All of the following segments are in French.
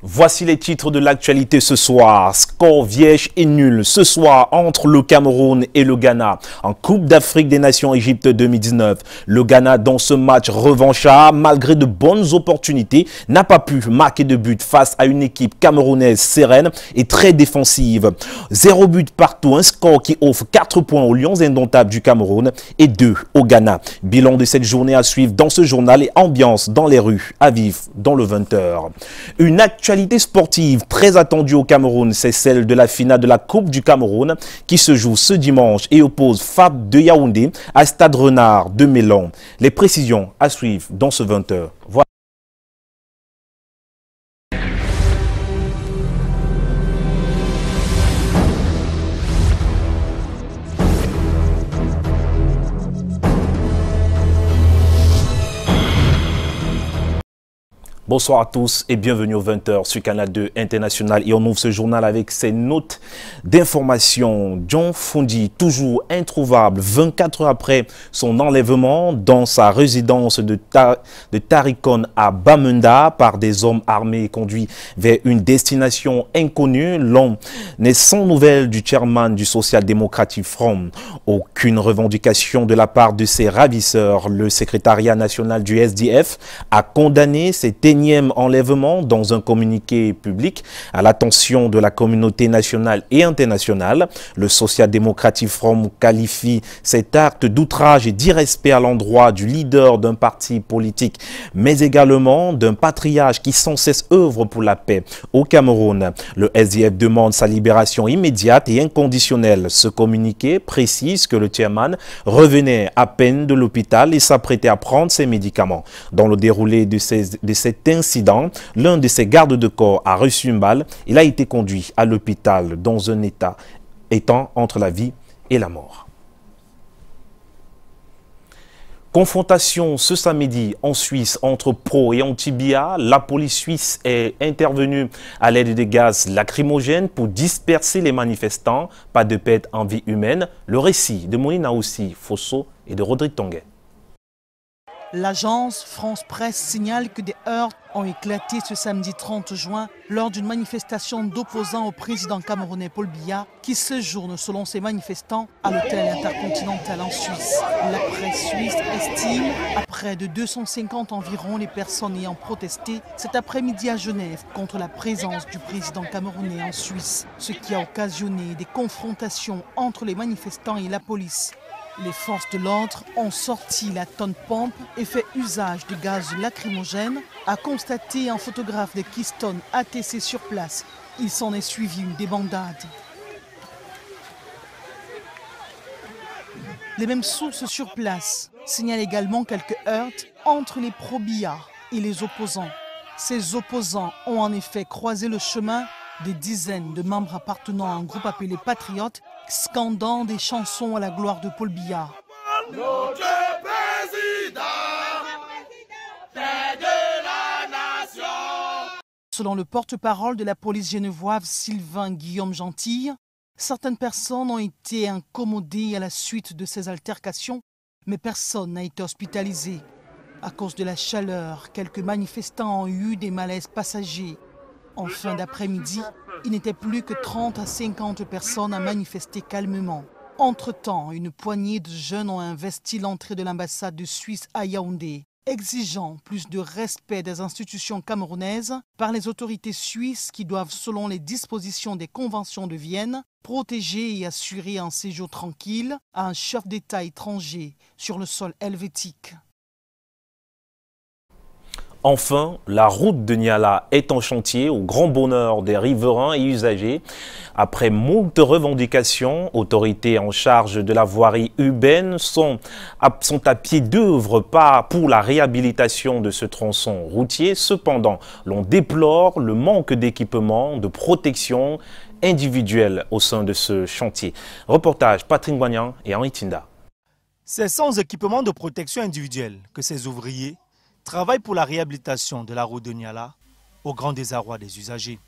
Voici les titres de l'actualité ce soir. Score vierge et nul ce soir entre le Cameroun et le Ghana. En Coupe d'Afrique des Nations Égypte 2019, le Ghana dans ce match revanchard, malgré de bonnes opportunités, n'a pas pu marquer de but face à une équipe camerounaise sereine et très défensive. 0 but partout, un score qui offre 4 points aux Lions indomptables du Cameroun et 2 au Ghana. Bilan de cette journée à suivre dans ce journal et ambiance dans les rues à vivre dans le 20h. Une actualité sportive très attendue au Cameroun, c'est celle de la finale de la Coupe du Cameroun qui se joue ce dimanche et oppose FAP de Yaoundé à Stade Renard de Mélan. Les précisions à suivre dans ce 20h. Voilà. Bonsoir à tous et bienvenue au 20h sur Canal 2 International et on ouvre ce journal avec ses notes d'information. John Fondi, toujours introuvable 24 heures après son enlèvement dans sa résidence de Tarikon à Bamenda par des hommes armés conduits vers une destination inconnue. L'homme n'est sans nouvelles du chairman du Social Democratic Front. Aucune revendication de la part de ses ravisseurs. Le secrétariat national du SDF a condamné cet énième enlèvement dans un communiqué public à l'attention de la communauté nationale et internationale. Le Social Democratic Front qualifie cet acte d'outrage et d'irrespect à l'endroit du leader d'un parti politique, mais également d'un patriarche qui sans cesse œuvre pour la paix au Cameroun. Le SDF demande sa libération immédiate et inconditionnelle. Ce communiqué précise que le chairman revenait à peine de l'hôpital et s'apprêtait à prendre ses médicaments. Dans le déroulé de cet incident, l'un de ses gardes de corps a reçu une balle. Il a été conduit à l'hôpital dans un état étant entre la vie et la mort. Confrontation ce samedi en Suisse entre pro et anti-BIA. La police suisse est intervenue à l'aide de gaz lacrymogènes pour disperser les manifestants. Pas de perte en vie humaine. Le récit de Moïna aussi, Fosso et de Rodrigue Tonguet. L'agence France Presse signale que des heurts ont éclaté ce samedi 30 juin lors d'une manifestation d'opposants au président camerounais Paul Biya qui séjourne selon ses manifestants à l'hôtel Intercontinental en Suisse. La presse suisse estime à près de 250 environ les personnes ayant protesté cet après-midi à Genève contre la présence du président camerounais en Suisse, ce qui a occasionné des confrontations entre les manifestants et la police. Les forces de l'ordre ont sorti la tonne-pompe et fait usage de gaz lacrymogène, a constaté un photographe de Keystone ATC sur place. Il s'en est suivi une débandade. Les mêmes sources sur place signalent également quelques heurts entre les pro-BIA et les opposants. Ces opposants ont en effet croisé le chemin des dizaines de membres appartenant à un groupe appelé Patriotes, scandant des chansons à la gloire de Paul Biya. Notre président, paix de la nation. Selon le porte-parole de la police genevoise Sylvain Guillaume Gentille, certaines personnes ont été incommodées à la suite de ces altercations, mais personne n'a été hospitalisé. À cause de la chaleur, quelques manifestants ont eu des malaises passagers. En fin d'après-midi, il n'était plus que 30 à 50 personnes à manifester calmement. Entre-temps, une poignée de jeunes ont investi l'entrée de l'ambassade de Suisse à Yaoundé, exigeant plus de respect des institutions camerounaises par les autorités suisses qui doivent, selon les dispositions des conventions de Vienne, protéger et assurer un séjour tranquille à un chef d'État étranger sur le sol helvétique. Enfin, la route de Niala est en chantier au grand bonheur des riverains et usagers. Après moult revendications, autorités en charge de la voirie urbaine sont à pied d'œuvre pour la réhabilitation de ce tronçon routier. Cependant, l'on déplore le manque d'équipement, de protection individuelle au sein de ce chantier. Reportage Patrick Boignan et Henri Tinda. C'est sans équipement de protection individuelle que ces ouvriers travaillent pour la réhabilitation de la route de Niala, au grand désarroi des usagers.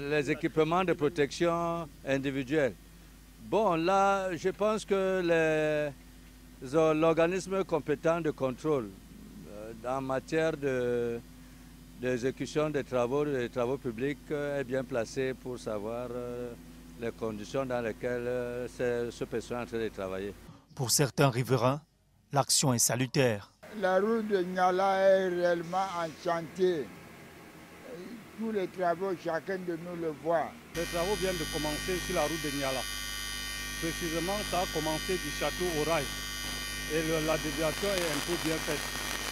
Les équipements de protection individuelle. Bon, là, je pense que l'organisme compétent de contrôle en matière d'exécution des travaux publics est bien placé pour savoir les conditions dans lesquelles ce personne est en train de travailler. Pour certains riverains, l'action est salutaire. La route de Niala est réellement enchantée. Tous les travaux, chacun de nous le voit. Les travaux viennent de commencer sur la route de Niala. Précisément, ça a commencé du château au rail. Et la déviation est un peu bien faite.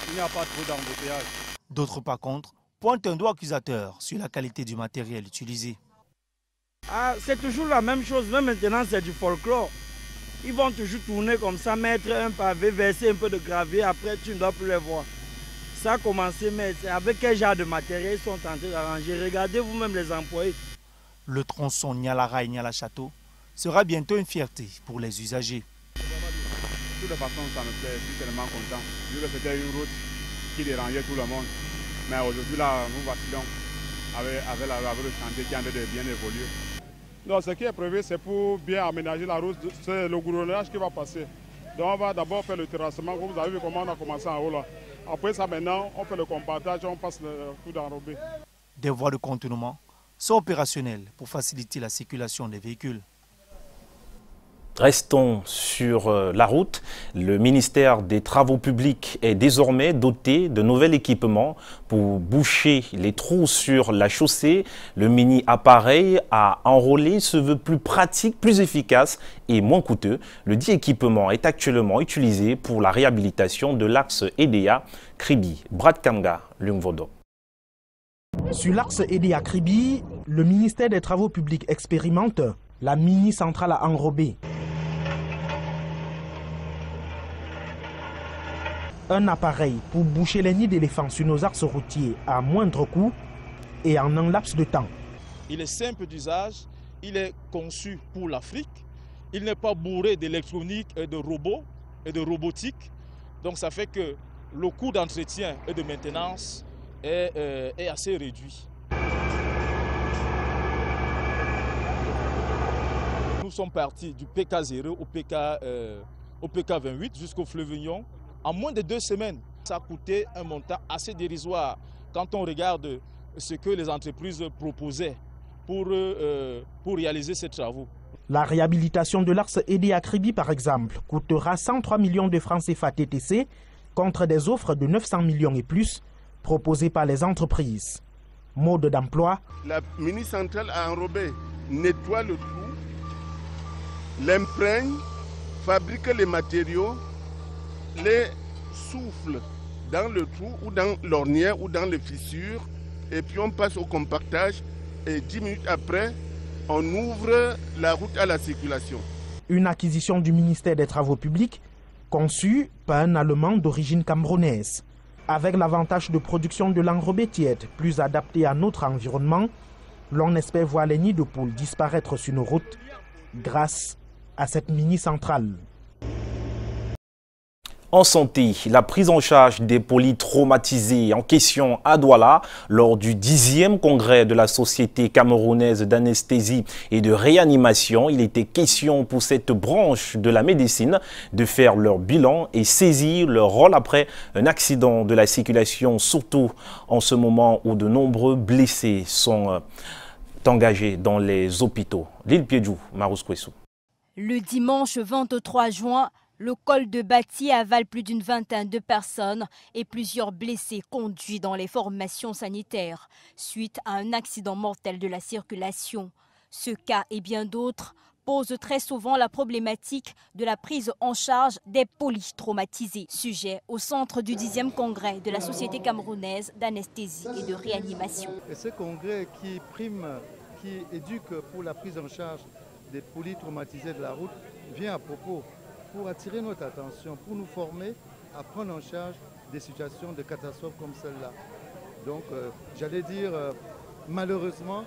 Il n'y a pas trop d'embouteillage. D'autres, par contre, pointent un doigt accusateur sur la qualité du matériel utilisé. C'est toujours la même chose, même maintenant c'est du folklore. Ils vont toujours tourner comme ça, mettre un pavé, verser un peu de gravier, après tu ne dois plus les voir. Ça a commencé, mais avec quel genre de matériel ils sont en train d'arranger? Regardez vous-même les employés. Le tronçon Niala-Rail-Niala Château sera bientôt une fierté pour les usagers. De toute façon, ça me plaît, je suis tellement content. Vu que c'était une route qui dérangeait tout le monde. Mais aujourd'hui, là, nous vacillons avec le chantier qui est en train de bien évoluer. Non, ce qui est prévu, c'est pour bien aménager la route, c'est le goudronnage qui va passer. Donc on va d'abord faire le terrassement, comme vous avez vu comment on a commencé en haut là. Après ça, maintenant, on fait le compactage, on passe le coup d'enrobé. Des voies de contournement sont opérationnelles pour faciliter la circulation des véhicules. Restons sur la route. Le ministère des Travaux publics est désormais doté de nouveaux équipements pour boucher les trous sur la chaussée. Le mini-appareil à enrôler se veut plus pratique, plus efficace et moins coûteux. Le dit équipement est actuellement utilisé pour la réhabilitation de l'axe Edea-Kribi. Brad Kamga, Lungvodo. Sur l'axe Edea-Kribi, le ministère des Travaux publics expérimente la mini-centrale à enrober. Un appareil pour boucher les nids d'éléphants sur nos axes routiers à moindre coût et en un laps de temps. Il est simple d'usage, il est conçu pour l'Afrique, il n'est pas bourré d'électronique et de robots et de robotique. Donc ça fait que le coût d'entretien et de maintenance est assez réduit. Nous sommes partis du PK0 au PK28 jusqu'au Fleuve-Vignon. En moins de 2 semaines, ça a coûté un montant assez dérisoire quand on regarde ce que les entreprises proposaient pour réaliser ces travaux. La réhabilitation de l'axe Edea-Kribi, par exemple, coûtera 103 millions de francs CFA TTC contre des offres de 900 millions et plus proposées par les entreprises. Mode d'emploi. La mini-centrale à enrober nettoie le trou, l'imprègne, fabrique les matériaux, les souffle dans le trou ou dans l'ornière ou dans les fissures et puis on passe au compactage et 10 minutes après on ouvre la route à la circulation. Une acquisition du ministère des Travaux publics conçue par un Allemand d'origine camerounaise. Avec l'avantage de production de l'enrobé tiède plus adapté à notre environnement, l'on espère voir les nids de poules disparaître sur nos routes grâce à cette mini-centrale. En santé, la prise en charge des polytraumatisés en question à Douala lors du 10e congrès de la Société camerounaise d'anesthésie et de réanimation. Il était question pour cette branche de la médecine de faire leur bilan et saisir leur rôle après un accident de la circulation, surtout en ce moment où de nombreux blessés sont engagés dans les hôpitaux. L'île Piedjou, Marous Kwesou. Le dimanche 23 juin, le col de Bati avale plus d'une vingtaine de personnes et plusieurs blessés conduits dans les formations sanitaires suite à un accident mortel de la circulation. Ce cas et bien d'autres posent très souvent la problématique de la prise en charge des polytraumatisés. Sujet au centre du 10e congrès de la Société camerounaise d'anesthésie et de réanimation. Et ce congrès qui prime, qui éduque pour la prise en charge des polytraumatisés de la route vient à propos pour attirer notre attention, pour nous former à prendre en charge des situations de catastrophe comme celle-là. Donc, j'allais dire, malheureusement,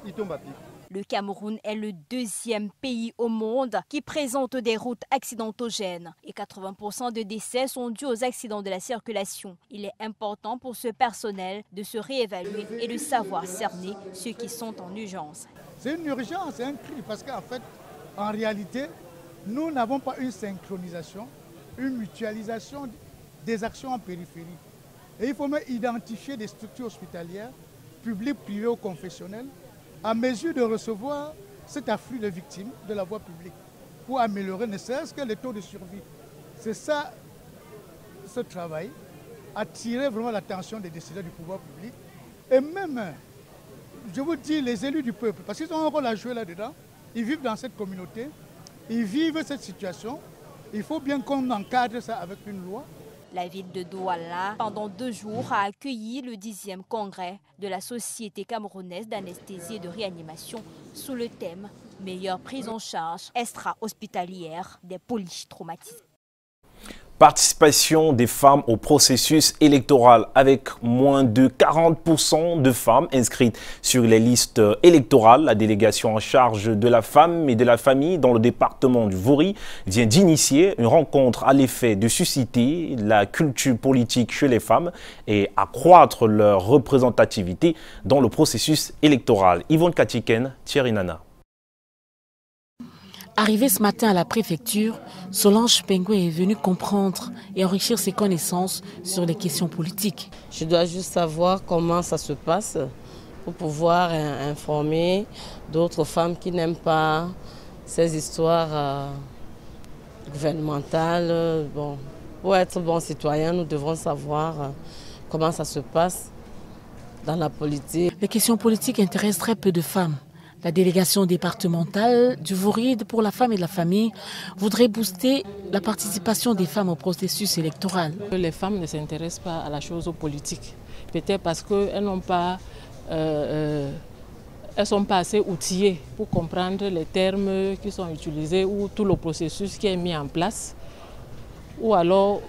il tombe à pic. Le Cameroun est le deuxième pays au monde qui présente des routes accidentogènes et 80% de décès sont dus aux accidents de la circulation. Il est important pour ce personnel de se réévaluer et de savoir cerner ceux qui sont en urgence. C'est une urgence, c'est un cri parce qu'en fait, en réalité, nous n'avons pas une synchronisation, une mutualisation des actions en périphérie. Et il faut même identifier des structures hospitalières, publiques, privées ou confessionnelles, à mesure de recevoir cet afflux de victimes de la voie publique pour améliorer ne serait-ce que les taux de survie. C'est ça, ce travail, attirer vraiment l'attention des décideurs du pouvoir public et même, je vous dis, les élus du peuple, parce qu'ils ont un rôle à jouer là-dedans. Ils vivent dans cette communauté, ils vivent cette situation. Il faut bien qu'on encadre ça avec une loi. La ville de Douala, pendant 2 jours, a accueilli le 10e congrès de la Société camerounaise d'anesthésie et de réanimation sous le thème « Meilleure prise en charge extra-hospitalière des polytraumatisés ». Participation des femmes au processus électoral avec moins de 40% de femmes inscrites sur les listes électorales. La délégation en charge de la femme et de la famille dans le département du Vori vient d'initier une rencontre à l'effet de susciter la culture politique chez les femmes et accroître leur représentativité dans le processus électoral. Yvonne Katiken, Thierry Nana. Arrivée ce matin à la préfecture, Solange Pengoué est venue comprendre et enrichir ses connaissances sur les questions politiques. Je dois juste savoir comment ça se passe pour pouvoir informer d'autres femmes qui n'aiment pas ces histoires gouvernementales. Bon, pour être bons citoyens, nous devrons savoir comment ça se passe dans la politique. Les questions politiques intéressent très peu de femmes. La délégation départementale du Vouride pour la femme et la famille voudrait booster la participation des femmes au processus électoral. Les femmes ne s'intéressent pas à la chose politique, peut-être parce qu'elles n'ont pas, elles sont pas assez outillées pour comprendre les termes qui sont utilisés ou tout le processus qui est mis en place. Ou alors,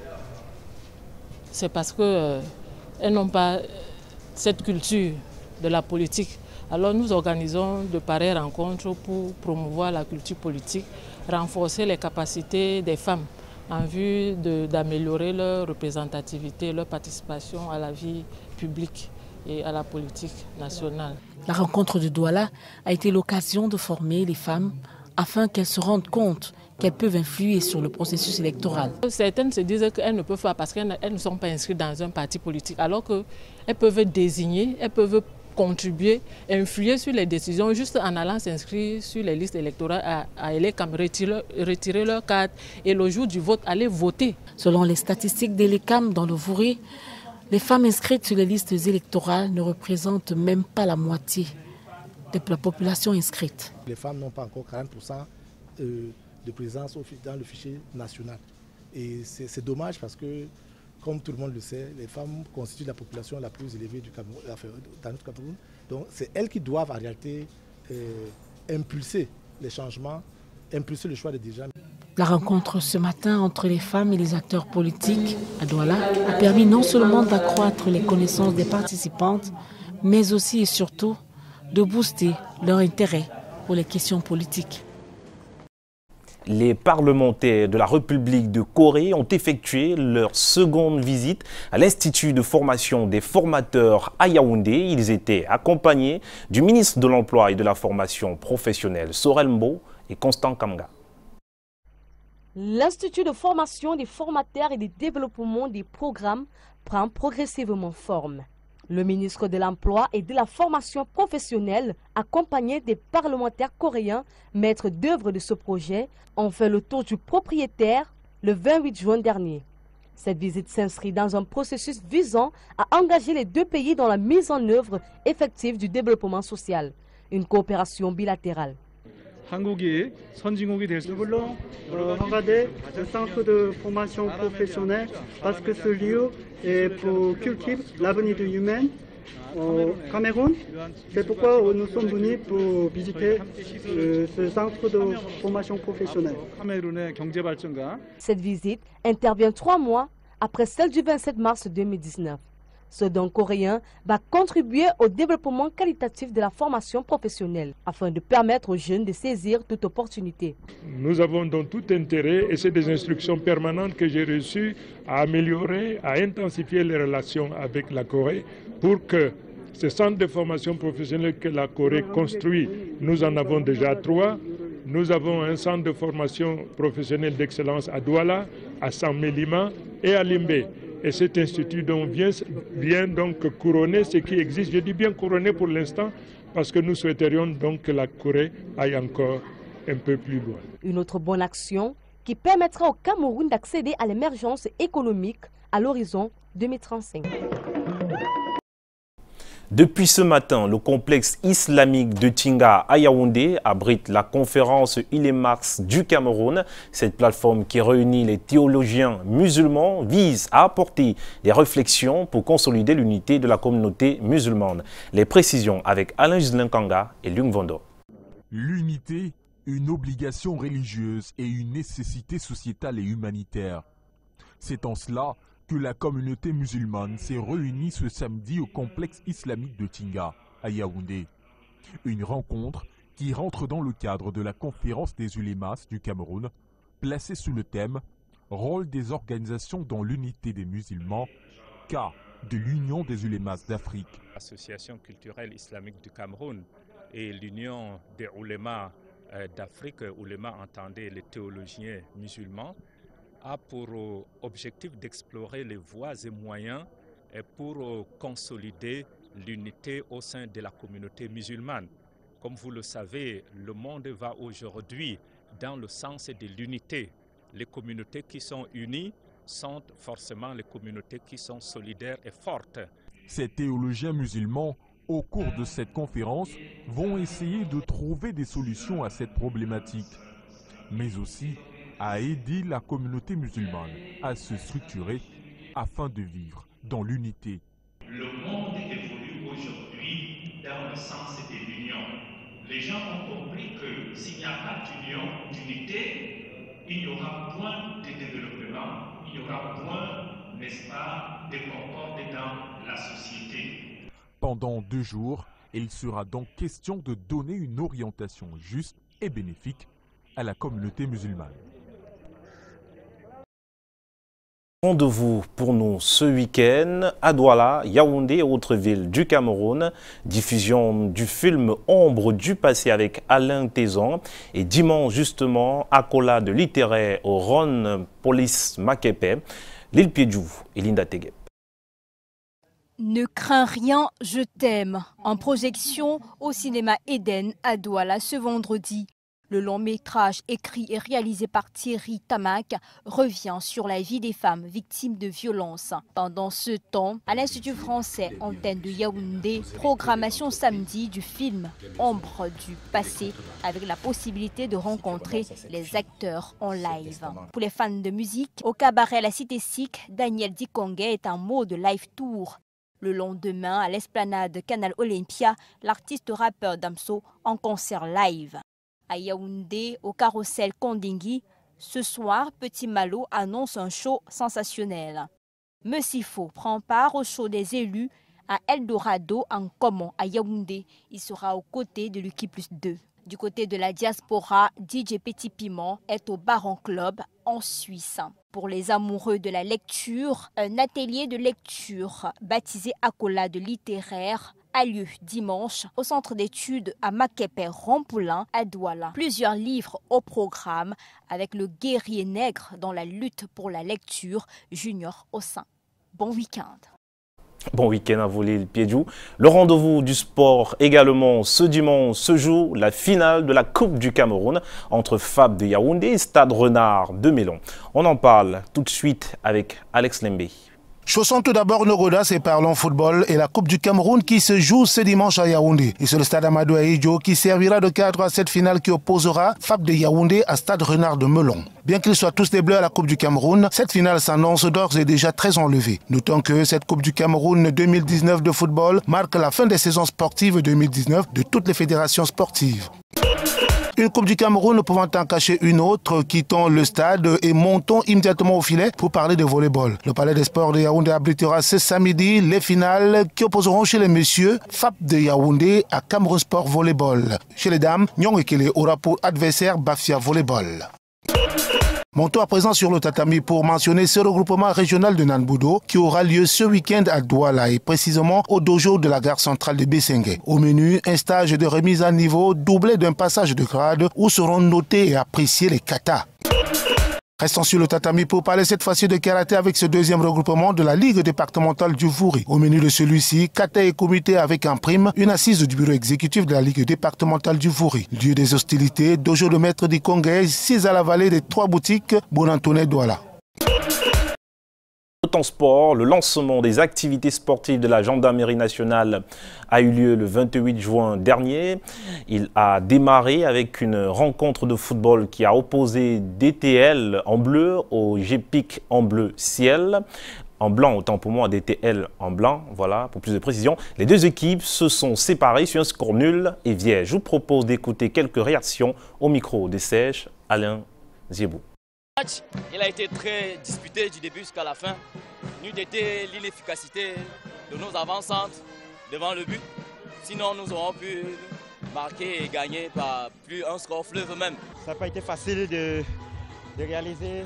c'est parce qu'elles n'ont pas cette culture de la politique. Alors nous organisons de pareilles rencontres pour promouvoir la culture politique, renforcer les capacités des femmes en vue d'améliorer leur représentativité, leur participation à la vie publique et à la politique nationale. La rencontre de Douala a été l'occasion de former les femmes afin qu'elles se rendent compte qu'elles peuvent influer sur le processus électoral. Certaines se disent qu'elles ne peuvent pas parce qu'elles ne sont pas inscrites dans un parti politique, alors qu'elles peuvent désigner, elles peuvent contribuer, influer sur les décisions juste en allant s'inscrire sur les listes électorales à Elecam, retirer leur carte et le jour du vote, aller voter. Selon les statistiques d'Elecam dans le Vouré, les femmes inscrites sur les listes électorales ne représentent même pas la moitié de la population inscrite. Les femmes n'ont pas encore 40% de présence dans le fichier national. Et c'est dommage parce que, comme tout le monde le sait, les femmes constituent la population la plus élevée du Cameroun, dans notre Cameroun. Donc c'est elles qui doivent en réalité impulser les changements, impulser le choix des dirigeants. La rencontre ce matin entre les femmes et les acteurs politiques à Douala a permis non seulement d'accroître les connaissances des participantes, mais aussi et surtout de booster leur intérêt pour les questions politiques. Les parlementaires de la République de Corée ont effectué leur seconde visite à l'Institut de formation des formateurs à Yaoundé. Ils étaient accompagnés du ministre de l'Emploi et de la formation professionnelle, Sorel Mbo et Constant Kamga. L'Institut de formation des formateurs et de développement des programmes prend progressivement forme. Le ministre de l'Emploi et de la formation professionnelle, accompagné des parlementaires coréens, maîtres d'œuvre de ce projet, ont fait le tour du propriétaire le 28 juin dernier. Cette visite s'inscrit dans un processus visant à engager les deux pays dans la mise en œuvre effective du développement social, une coopération bilatérale. Nous voulons regarder le centre de formation professionnelle parce que ce lieu est pour cultiver l'avenir humain au Cameroun. C'est pourquoi nous sommes venus pour visiter ce centre de formation professionnelle. Cette visite intervient 3 mois après celle du 27 mars 2019. Ce don coréen va contribuer au développement qualitatif de la formation professionnelle afin de permettre aux jeunes de saisir toute opportunité. Nous avons donc tout intérêt, et c'est des instructions permanentes que j'ai reçues, à améliorer, à intensifier les relations avec la Corée pour que ces centres de formation professionnelle que la Corée construit, nous en avons déjà 3. Nous avons un centre de formation professionnelle d'excellence à Douala, à Saint-Mélima et à Limbé. Et cet institut donc vient donc couronner ce qui existe. Je dis bien couronner pour l'instant parce que nous souhaiterions donc que la Corée aille encore un peu plus loin. Une autre bonne action qui permettra au Cameroun d'accéder à l'émergence économique à l'horizon 2035. Depuis ce matin, le complexe islamique de Tinga à Yaoundé abrite la conférence Ulémas du Cameroun. Cette plateforme qui réunit les théologiens musulmans vise à apporter des réflexions pour consolider l'unité de la communauté musulmane. Les précisions avec Alain Gislin Kanga et Lung Vondo. L'unité, une obligation religieuse et une nécessité sociétale et humanitaire. C'est en cela que la communauté musulmane s'est réunie ce samedi au complexe islamique de Tinga, à Yaoundé. Une rencontre qui rentre dans le cadre de la conférence des ulémas du Cameroun, placée sous le thème « Rôle des organisations dans l'unité des musulmans, cas de l'Union des ulémas d'Afrique ». L'Association culturelle islamique du Cameroun et l'Union des ulémas d'Afrique, ulémas entendez les théologiens musulmans, a pour objectif d'explorer les voies et moyens pour consolider l'unité au sein de la communauté musulmane. Comme vous le savez, le monde va aujourd'hui dans le sens de l'unité. Les communautés qui sont unies sont forcément les communautés qui sont solidaires et fortes. Ces théologiens musulmans, au cours de cette conférence, vont essayer de trouver des solutions à cette problématique, mais aussi à aider la communauté musulmane à se structurer afin de vivre dans l'unité. Le monde évolue aujourd'hui dans le sens de l'union. Les gens ont compris que s'il n'y a pas d'union, d'unité, il y aura point de développement, il y aura point, n'est-ce pas, de concorde dans la société. Pendant 2 jours, il sera donc question de donner une orientation juste et bénéfique à la communauté musulmane. Rendez-vous pour nous ce week-end à Douala, Yaoundé et autres villes du Cameroun. Diffusion du film Ombre du passé avec Alain Tézon. Et dimanche justement, accolade littéraire au Ron Police Makepe, Lil Piedjou et Linda Teguep. Ne crains rien, je t'aime. En projection au cinéma Eden à Douala ce vendredi. Le long métrage écrit et réalisé par Thierry Tamac revient sur la vie des femmes victimes de violences. Pendant ce temps, à l'Institut français antenne de Yaoundé, programmation samedi du film Ombre du passé avec la possibilité de rencontrer les acteurs en live. Pour les fans de musique, au cabaret à la Cité Sikh, Daniel Dikongé est un mot de live tour. Le lendemain, à l'esplanade Canal Olympia, l'artiste rappeur Damso en concert live. À Yaoundé, au carrousel Kondingui, ce soir, Petit Malo annonce un show sensationnel. Messifo prend part au show des élus à Eldorado en Komon à Yaoundé. Il sera aux côtés de Lucky Plus 2. Du côté de la diaspora, DJ Petit Piment est au Baron Club en Suisse. Pour les amoureux de la lecture, un atelier de lecture baptisé Accolade littéraire a lieu dimanche au centre d'études à Makepe-Rampoulin à Douala. Plusieurs livres au programme avec le guerrier nègre dans la lutte pour la lecture junior au sein. Bon week-end. Bon week-end à vous les Piedjou. Le rendez-vous du sport également ce dimanche se joue la finale de la Coupe du Cameroun entre FAB de Yaoundé et Stade Renard de Mélon. On en parle tout de suite avec Alex Lembe. Chaussons tout d'abord nos godasses et parlons football et la Coupe du Cameroun qui se joue ce dimanche à Yaoundé. Et c'est le stade Amadou Ahidjo qui servira de cadre à cette finale qui opposera FAB de Yaoundé à Stade Renard de Melon. Bien qu'ils soient tous des bleus à la Coupe du Cameroun, cette finale s'annonce d'ores et déjà très enlevée. Notons que cette Coupe du Cameroun 2019 de football marque la fin des saisons sportives 2019 de toutes les fédérations sportives. Une Coupe du Cameroun ne pouvant en cacher une autre, quittons le stade et montons immédiatement au filet pour parler de volleyball. Le Palais des Sports de Yaoundé abritera ce samedi les finales qui opposeront chez les messieurs FAP de Yaoundé à Cameroun Sport Volleyball. Chez les dames, Nyong Ekele aura pour adversaire Bafia Volleyball. Montons à présent sur le tatami pour mentionner ce regroupement régional de Nanboudo qui aura lieu ce week-end à Douala et précisément au dojo de la gare centrale de Bessengue. Au menu, un stage de remise à niveau doublé d'un passage de grade où seront notés et appréciés les katas. Restons sur le tatami pour parler cette fois-ci de karaté avec ce deuxième regroupement de la Ligue départementale du Vouri. Au menu de celui-ci, kata et comité avec en prime une assise du bureau exécutif de la Ligue départementale du Vouri. Lieu des hostilités, dojo de maître du Congrès, 6 à la vallée des 3 boutiques, Bonantoné Douala. En sport, le lancement des activités sportives de la Gendarmerie nationale a eu lieu le 28 juin dernier. Il a démarré avec une rencontre de football qui a opposé DTL en bleu au GPIC en bleu ciel. En blanc, autant pour moi, DTL en blanc, voilà, pour plus de précision. Les deux équipes se sont séparées sur un score nul et vierge. Je vous propose d'écouter quelques réactions au micro des Sèches, Alain Ziebou. Le match, il a été très disputé du début jusqu'à la fin. N'eût été l'inefficacité de nos avant-centres devant le but. Sinon, nous aurons pu marquer et gagner par plus un score fleuve même. Ça n'a pas été facile de réaliser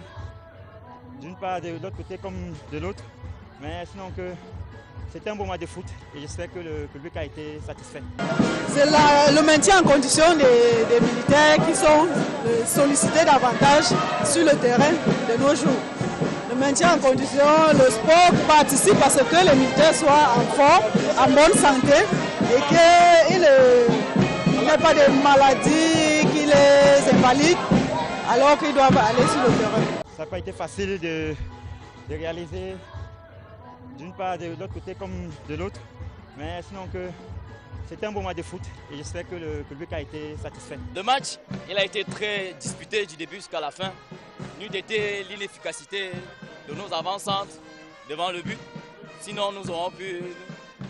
d'une part de l'autre côté comme de l'autre. Mais sinon que c'était un bon match de foot et j'espère que le public a été satisfait. C'est le maintien en condition des militaires qui sont sollicités davantage sur le terrain de nos jours. Le maintien en condition, le sport participe à ce que les militaires soient en forme, en bonne santé et qu'il n'y ait pas de maladies qui les invalident alors qu'ils doivent aller sur le terrain. Ça n'a pas été facile de réaliser d'une part de l'autre côté comme de l'autre, mais sinon que c'était un bon match de foot et j'espère que le public a été satisfait. Le match, il a été très disputé du début jusqu'à la fin. N'eût été l'inefficacité de nos avant-centres devant le but. Sinon, nous aurons pu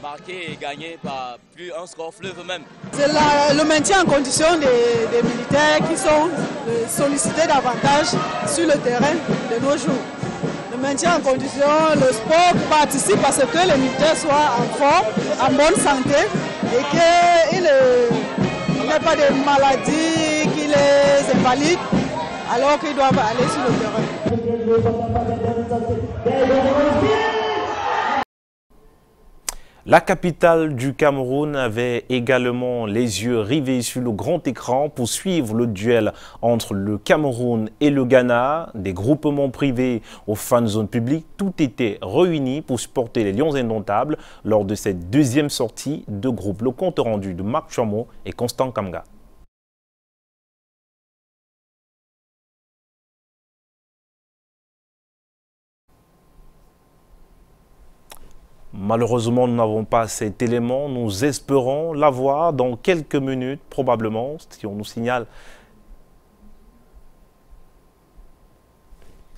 marquer et gagner par plus un score fleuve même. C'est le maintien en condition des militaires qui sont sollicités davantage sur le terrain de nos jours. Le maintien en condition, le sport participe à ce que les militaires soient en forme, en bonne santé et qu'il n'y ait pas de maladies qui les invalident alors qu'ils doivent aller sur le terrain. La capitale du Cameroun avait également les yeux rivés sur le grand écran pour suivre le duel entre le Cameroun et le Ghana. Des groupements privés aux fan zones publiques, tout était réuni pour supporter les Lions indomptables lors de cette deuxième sortie de groupe. Le compte rendu de Marc Chameau et Constant Kamga. Malheureusement, nous n'avons pas cet élément. Nous espérons l'avoir dans quelques minutes, probablement, si on nous signale.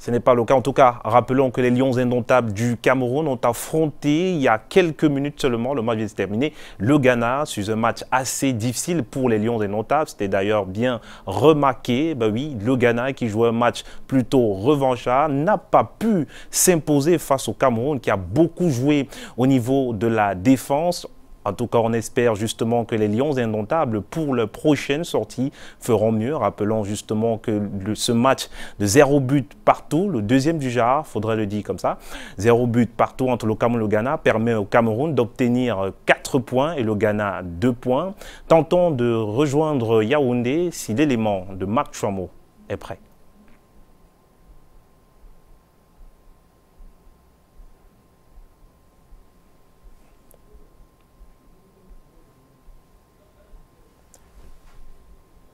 Ce n'est pas le cas. En tout cas, rappelons que les Lions indomptables du Cameroun ont affronté il y a quelques minutes seulement, le match vient de se terminer, le Ghana, sur un match assez difficile pour les Lions indomptables. C'était d'ailleurs bien remarqué. Ben oui, le Ghana qui jouait un match plutôt revanchard n'a pas pu s'imposer face au Cameroun qui a beaucoup joué au niveau de la défense. En tout cas, on espère justement que les Lions indomptables, pour leur prochaine sortie, feront mieux. Rappelons justement que ce match de 0 but partout, le deuxième du genre, faudrait le dire comme ça, 0 but partout entre le Cameroun et le Ghana, permet au Cameroun d'obtenir 4 points et le Ghana 2 points. Tentons de rejoindre Yaoundé si l'élément de Marc Chameau est prêt.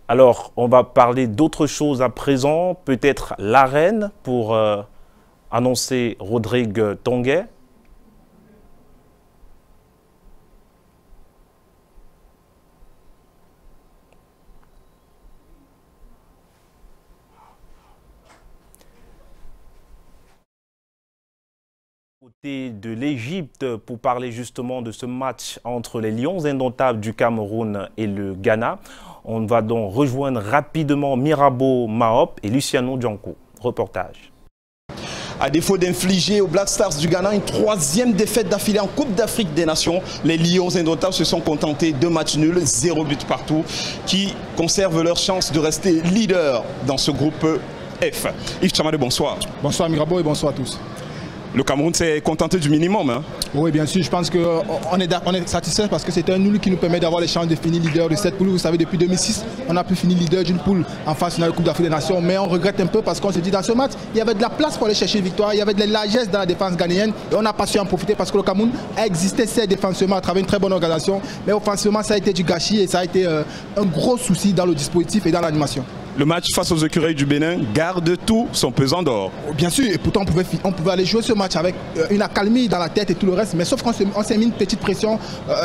Alors, on va parler d'autre chose à présent, peut-être l'arène pour annoncer Rodrigue Tonguet. Côté de l'Égypte pour parler justement de ce match entre les Lions indomptables du Cameroun et le Ghana. On va donc rejoindre rapidement Mirabeau Mahop et Luciano Djanko. Reportage. À défaut d'infliger aux Black Stars du Ghana une troisième défaite d'affilée en Coupe d'Afrique des Nations, les Lions indomptables se sont contentés de matchs nuls, 0 but partout, qui conservent leur chance de rester leader dans ce groupe F. Yves Tchamadé, bonsoir. Bonsoir Mirabeau et bonsoir à tous. Le Cameroun s'est contenté du minimum. Hein? Oui, bien sûr. Je pense qu'on est satisfait parce que c'est un nul qui nous permet d'avoir les chances de finir leader de cette poule. Vous savez, depuis 2006, on a pu finir leader d'une poule en phase finale de Coupe d'Afrique des Nations. Mais on regrette un peu parce qu'on se dit dans ce match, il y avait de la place pour aller chercher une victoire. Il y avait de la largesse dans la défense ghanéenne et on n'a pas su en profiter parce que le Cameroun a existé certes défensivement à travers une très bonne organisation. Mais offensivement, ça a été du gâchis et ça a été un gros souci dans le dispositif et dans l'animation. Le match face aux écureuils du Bénin garde tout son pesant d'or. Bien sûr, et pourtant on pouvait aller jouer ce match avec une accalmie dans la tête et tout le reste, mais sauf qu'on s'est mis une petite pression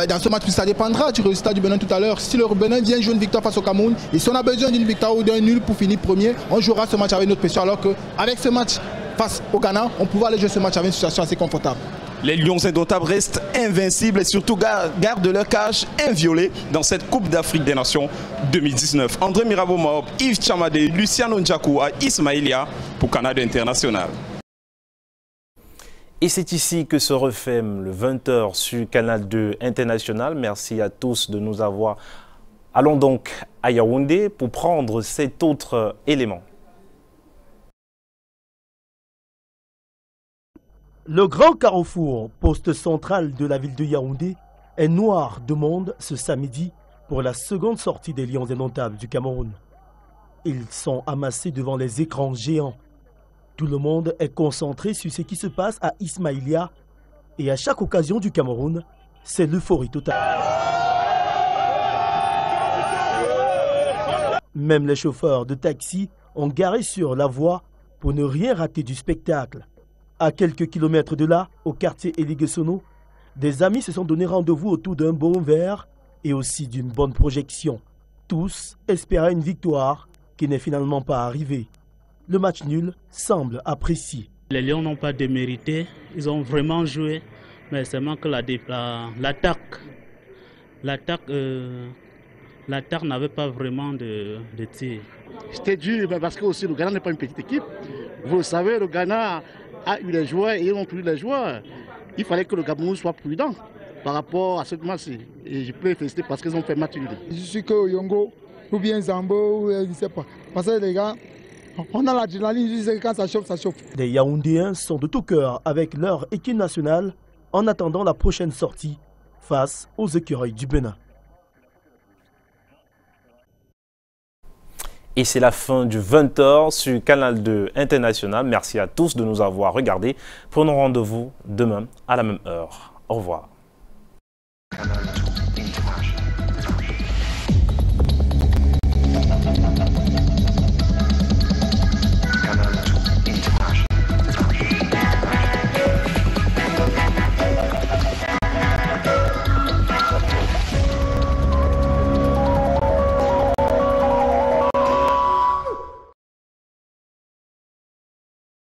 dans ce match, puis ça dépendra du résultat du Bénin tout à l'heure. Si le Bénin vient jouer une victoire face au Cameroun, et si on a besoin d'une victoire ou d'un nul pour finir premier, on jouera ce match avec notre pression, alors qu'avec ce match face au Ghana, on pouvait aller jouer ce match avec une situation assez confortable. Les Lions indomptables restent invincibles et surtout gardent leur cage inviolée dans cette Coupe d'Afrique des Nations 2019. André Mirabeau Mahop, Yves Tchamadé, Luciano Djanko à Ismaïlia pour Canada International. Et c'est ici que se referme le 20h sur Canal 2 International. Merci à tous de nous avoir. Allons donc à Yaoundé pour prendre cet autre élément. Le grand carrefour, poste central de la ville de Yaoundé, est noir de monde ce samedi pour la seconde sortie des Lions indomptables du Cameroun. Ils sont amassés devant les écrans géants. Tout le monde est concentré sur ce qui se passe à Ismaïlia et à chaque occasion du Cameroun, c'est l'euphorie totale. Même les chauffeurs de taxi ont garé sur la voie pour ne rien rater du spectacle. À quelques kilomètres de là, au quartier Eligesono, des amis se sont donné rendez-vous autour d'un bon verre et aussi d'une bonne projection. Tous espéraient une victoire qui n'est finalement pas arrivée. Le match nul semble apprécié. Les Lions n'ont pas démérité, ils ont vraiment joué, mais seulement que l'attaque n'avait pas vraiment de tir. C'était dur parce que aussi le Ghana n'est pas une petite équipe. Vous le savez, le Ghana a eu les joueurs et ils ont plus les joueurs. Il fallait que le Cameroun soit prudent par rapport à ce match. Et je peux les féliciter parce qu'ils ont fait match nul. Je suis que Yongo ou bien Zambo, je ne sais pas. Parce que les gars, on a l'adrénaline, quand ça chauffe, ça chauffe. Les Yaoundéens sont de tout cœur avec leur équipe nationale en attendant la prochaine sortie face aux écureuils du Bénin. Et c'est la fin du 20h sur Canal 2 International. Merci à tous de nous avoir regardés. Prenons rendez-vous demain à la même heure. Au revoir.